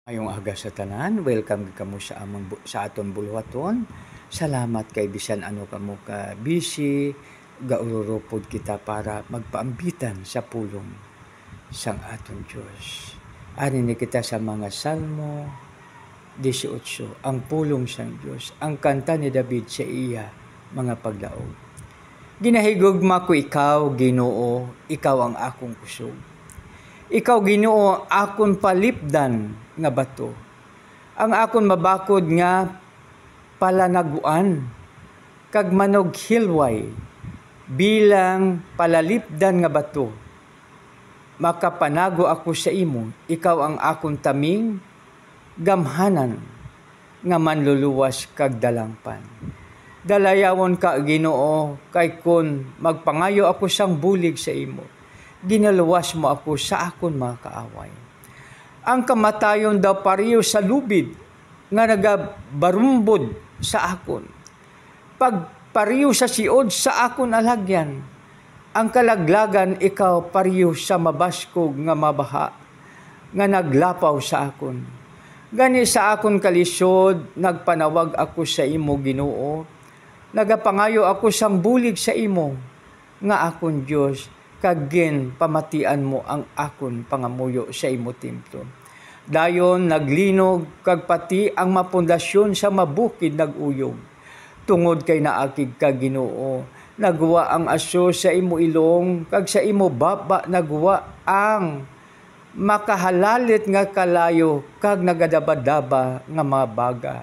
Ayong aga sa tanan, welcome kamo sa aton bulwaton. Salamat kay bisan ano kamo ka busy, gaururupod kita para magpaambitan sa pulong sang aton Dios. Ani ni kita sa mga Salmo 18, ang pulong sang Dios, ang kanta ni David sa iya mga paglaog. Ginahigugma ko ikaw, Ginoo, ikaw ang akong kusog. Ikaw, Ginoo, akon palipdan nga bato. Ang akon mabakod nga palanaguan, kag manog hilway, bilang palalipdan nga bato. Makapanago ako sa imo, ikaw ang akon taming, gamhanan, nga manluluwas kag dalangpan. Dalayawon ka, Ginoo, kay kun magpangayo ako sang bulig sa imo. Ginaluwas mo ako sa akon mga kaaway. Ang kamatayon daw pariyo sa lubid nga nagabarumbod sa akon. Pagpariyo sa siod sa akon alagyan. Ang kalaglagan ikaw pariyo sa mabaskog nga mabaha nga naglapaw sa akon. Gani sa akon kalisod nagpanawag ako sa imo, Ginoo. Nagapangayo ako sang bulig sa imo nga akon Dios. Kagin pamatian mo ang akon pangamuyo sa imo templo. Dayon naglinog kag pati ang mapundasyon sa mabukid naguyog. Tungod kay naakig ka, Ginoo, nagwa ang aso sa imo ilong kag sa imo baba nagwa ang makahalalit nga kalayo kag nagadabadaba nga mabaga.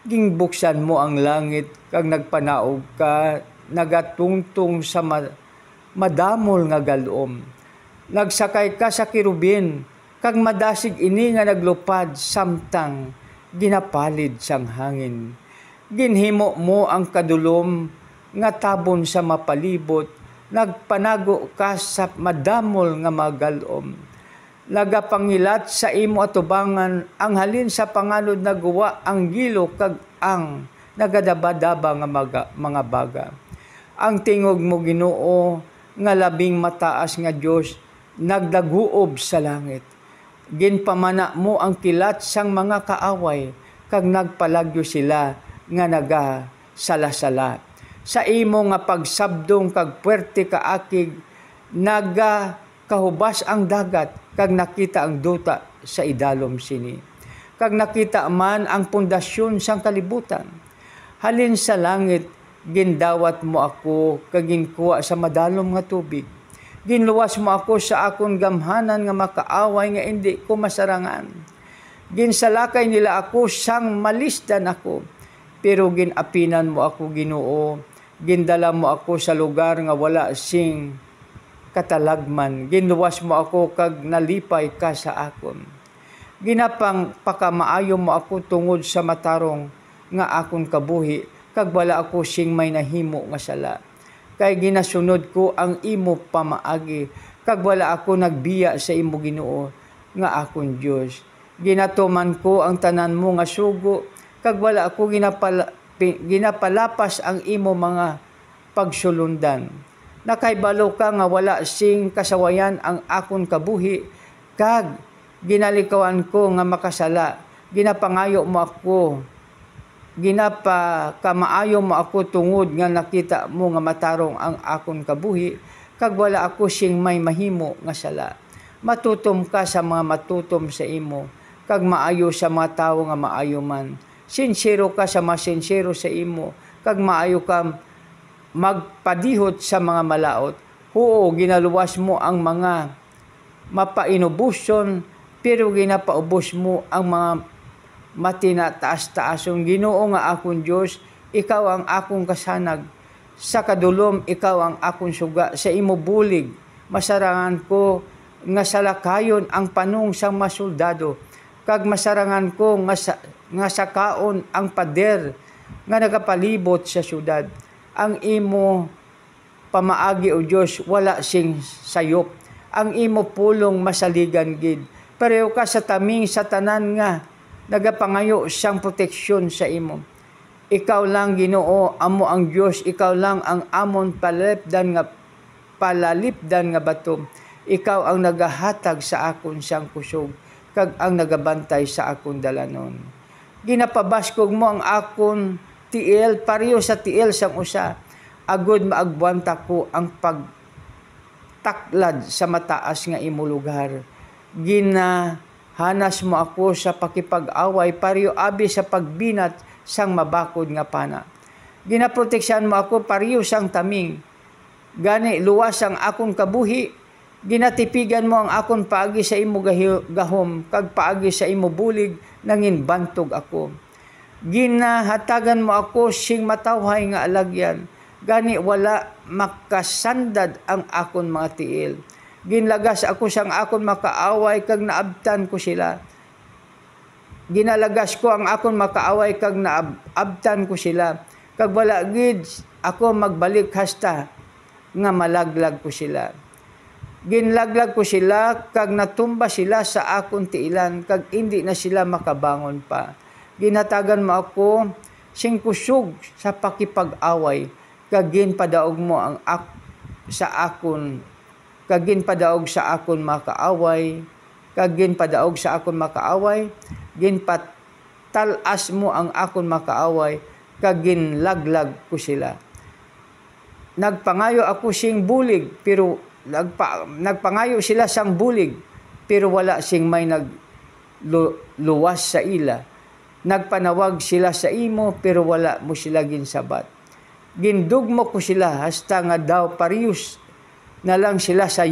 Gingbuksan mo ang langit kag nagpanaog ka, nagatungtong sa madamol nga galom. Nagsakay ka sa kirubin, kag madasig ini nga naglupad samtang ginapalid sang hangin. Ginhimo mo ang kadulom nga tabon sa mapalibot, nagpanago ka sa madamol nga magalom. Nagapangilat sa imo atubangan, ang halin sa panganod nagawa ang gilo kag ang nagadabadaba nga mga baga. Ang tingog mo, Ginoo, nga labing mataas nga Dios nagdaguob sa langit. Ginpamana mo ang kilat sang mga kaaway kag nagpalagyo sila nga naga sala-sala. Sa imo nga pagsabdong kag puwerte kaakig naga kahubas ang dagat kag nakita ang duta sa idalom sini. Kag nakita man ang pundasyon sang kalibutan. Halin sa langit gindawat mo ako kag ginkuha sa madalom nga tubig. Ginluwas mo ako sa akon gamhanan nga makaaway nga indi ko masarangan. Ginsalakay nila ako sang malisdan ako. Pero ginapinan mo ako, Ginoo. Gindala mo ako sa lugar nga wala sing katalagman. Ginluwas mo ako kag nalipay ka sa akon. Ginapang pakamaayo mo ako tungod sa matarong nga akon kabuhi. Kag wala ako sing may nahimo nga sala. Kay ginasunod ko ang imo pamaagi, kag wala ako nagbiya sa imo, Ginoo, nga akon Dios. Ginatuman ko ang tanan mo nga sugo, kag wala ako ginapalapas ang imo mga pagsulundan. Nakaibalo ka nga wala sing kasawayan ang akon kabuhi, kag ginalikawan ko nga makasala. Ginapangayo mo ako, ginapamaayo mo ako tungod nga nakita mo nga matarong ang akon kabuhi, kag wala ako sing may mahimo nga sala. Matutom ka sa mga matutom sa imo, kag maayo sa mga tawo nga maayo man. Sincero ka sa mga sincero sa imo, kag maayo ka magpadihot sa mga malaot. Oo, ginaluwas mo ang mga mapainubuson, pero ginapaubos mo ang mga matinataas-taasong. Ginoo nga akong Dios, ikaw ang akong kasanag. Sa kadulom, ikaw ang akong suga. Sa imo bulig, masarangan ko nga salakayon ang panong sang masoldado. Kag masarangan ko nga sakaon ang pader nga nagapalibot sa syudad. Ang imo pamaagi, o Dios, wala sing sayop. Ang imo pulong masaligan gid. Pareho ka sa taming sa tanan nga nagapangayo siyang proteksyon sa imo. Ikaw lang, Ginoo, amo ang Dios. Ikaw lang ang amon palalipdan nga bato. Ikaw ang nagahatag sa akon siyang kusog. kag ang nagabantay sa akon dalanon. Ginapabaskog mo ang akon tiil pareho sa tiil sang usa, agud maagbuanta ko ang pagtaklad sa mataas nga imo lugar. Ginahanas mo ako sa pakipag-away pareho abi sa pagbinat sang mabakod nga pana. Ginaproteksyan mo ako pareho sang taming, gani luwas ang akon kabuhi. Ginatipigan mo ang akon paagi sa imo gahom, kag paagi sa imo bulig nangin bantog ako. Ginahatagan mo ako sing matawhay nga alagyan, gani wala makasandad ang akon mga tiil. Ginlagas ako sang akon makaaway, kag naabtan ko sila. Ginalagas ko ang akon makaaway, kag naabtan ko sila. Kag wala gid ako magbalik hasta nga malaglag ko sila. Ginlaglag ko sila, kag natumba sila sa akong tiilan, kag hindi na sila makabangon pa. Ginatagan mo ako sing kusog sa pakipag-away, kag ginpadaog mo ang sa akon, kag ginpadaog sa akon makaaway, kag ginpadaog sa akon makaaway, ginpatalas mo ang akon makaaway, kag ginlaglag ko sila. Nagpangayo ako sing bulig, pero nagpangayo sila sang bulig, pero wala sing may nagluwas sa ila. Nagpanawag sila sa imo, pero wala mo sila ginsabat. Gindugmo ko sila hasta nga daw parehas na lang sila sa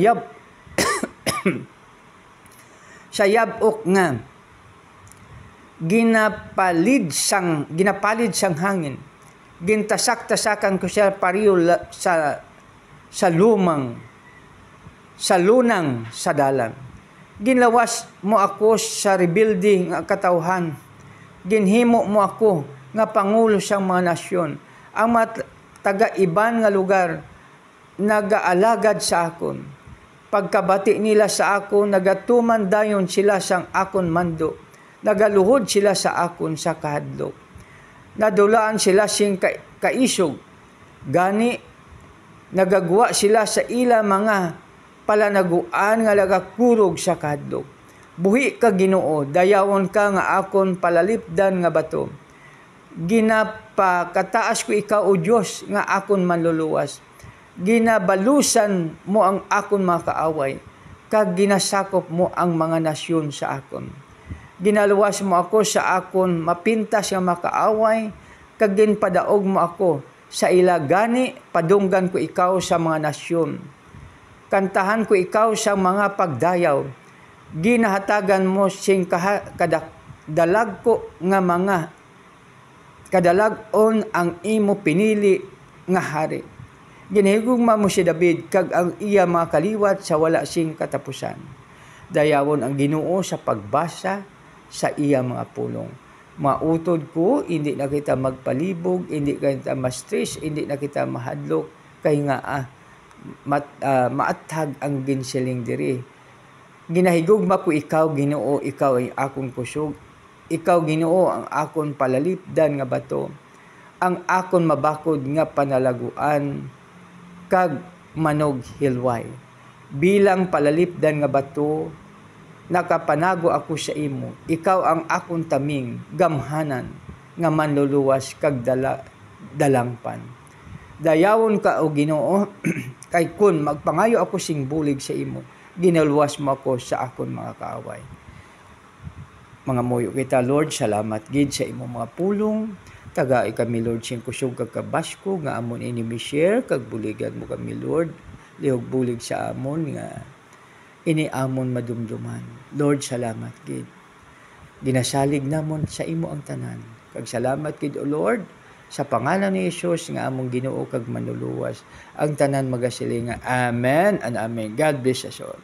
sa yabok nga ginapalid sang hangin. Gintasak-tasakan ko siya pareho sa lunang sa dalan. Ginlawas mo ako sa rebuilding nga katawhan. Ginhimo mo ako nga pangulo sang mga nasyon. Ang mga taga-iban nga lugar nagaalagad sa akon. Pagkabati nila sa akon, nagatuman dayon sila sang akon mando. Nagaluhod sila sa akon sa kahadlok. Nadulaan sila sing kaisog. Gani nagagwa sila sa ila mga palanaguan nga lagakurog sa kahadlok. Buhi ka Ginoo, dayawon ka nga akon palalipdan nga bato. Ginapakataas ko ikaw o Diyos nga akon manluluwas. Ginabalusan mo ang akon mga kaaway, kag ginasakop mo ang mga nasyon sa akon. Ginaluwas mo ako sa akon mapintas nga makaaway, kag ginpadaog mo ako sa ila. Gani padunggan ko ikaw sa mga nasyon. Kantahan ko ikaw sa mga pagdayaw. Ginahatagan mo sing kadalag ko nga mga kadalag-on ang imo pinili nga hari. Ginahigugma mo si David, kag ang iya mga kaliwat sa wala sing katapusan. Dayawon ang Ginoo sa pagbasa sa iya mga pulong. Mautod ko, hindi na kita magpalibog, hindi na kita ma-stress, hindi na kita mahadlok, kay nga maatag ang ginsiling diri. Ginahigugma ko ikaw, Ginoo, ikaw ay akong kusog. Ikaw, Ginoo, ang akon palalipdan nga bato. Ang akon mabakod nga panalaguan, kag manog hilway. Bilang palalipdan nga bato, nakapanago ako sa imo. Ikaw ang akong taming, gamhanan, nga manluluwas kag dalangpan. Dayawon ka o Ginoo, kay kun magpangayo ako sing bulig sa imo, ginaluwas mo ako sa akon mga kaaway. Mga moyo kita, Lord, salamat gid sa imo mga pulong. Tagai kami, Lord, sing kusog kag kabasko nga amon ini mi-share, kag buligan mo kami, Lord. Lihog bulig sa amon nga ini amon madumduman. Lord, salamat gid. Ginasalig namon sa imo ang tanan. Kag salamat gid, O Lord, sa pangalan ni Jesus nga among Ginoo kag manluluwas. Ang tanan magasilinga. Amen and amen. God bless us all.